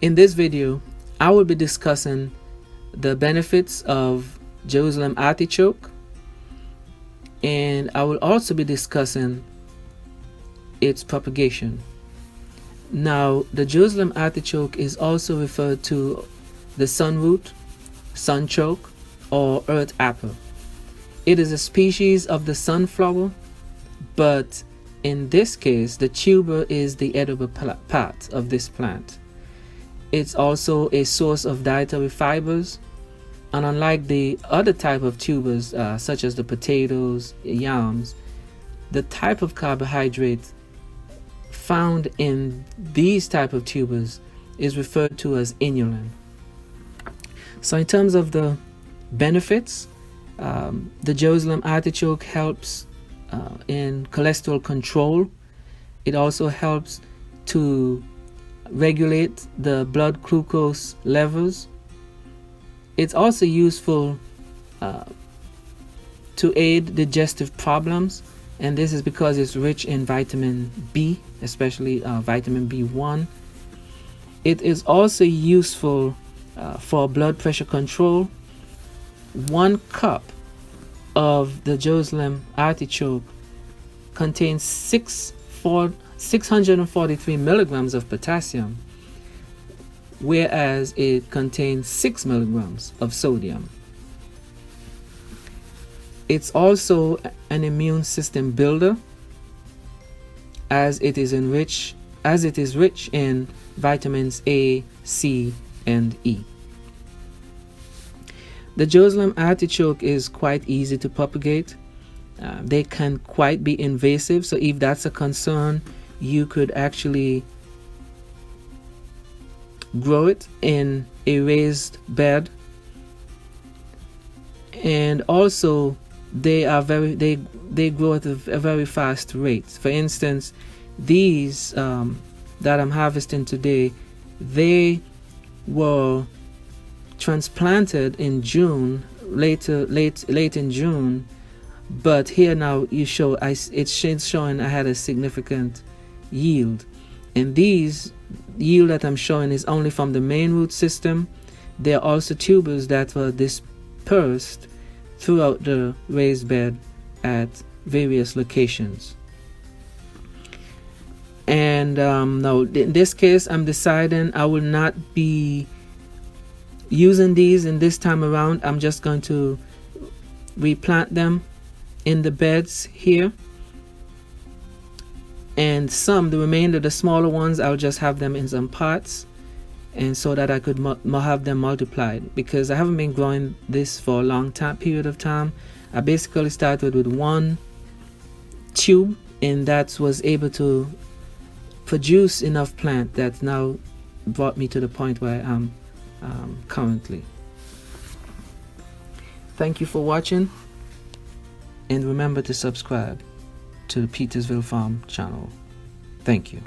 In this video, I will be discussing the benefits of Jerusalem artichoke, and I will also be discussing its propagation. Now, the Jerusalem artichoke is also referred to the sunroot, sunchoke, or earth apple. It is a species of the sunflower, but in this case, the tuber is the edible part of this plant. It's also a source of dietary fibers, and unlike the other type of tubers, such as the potatoes, yams, the type of carbohydrate found in these type of tubers is referred to as inulin. So in terms of the benefits, the Jerusalem artichoke helps in cholesterol control. It also helps to regulate the blood glucose levels. It's also useful to aid digestive problems, and this is because it's rich in vitamin B, especially vitamin B1. It is also useful for blood pressure control. 1 cup of the Jerusalem artichoke contains 643 milligrams of potassium, whereas it contains 6 milligrams of sodium. It's also an immune system builder, as it is rich in vitamins A, C, and E. The Jerusalem artichoke is quite easy to propagate. They can quite be invasive, so if that's a concern, you could actually grow it in a raised bed. And also they grow at a very fast rate. For instance, these that I'm harvesting today, they were transplanted in June, late in June, but here now it's showing I had a significant yield, and these yield that I'm showing is only from the main root system. There are also tubers that were dispersed throughout the raised bed at various locations. And now in this case, I'm deciding I will not be using these in this time around. I'm just going to replant them in the beds here, and the remainder, the smaller ones, I'll just have them in some pots, and so that I could have them multiplied, because I haven't been growing this for a long period of time. I basically started with 1 tube, and that was able to produce enough plant that now brought me to the point where I am currently. Thank you for watching, and remember to subscribe to the Petersville Farm channel. Thank you.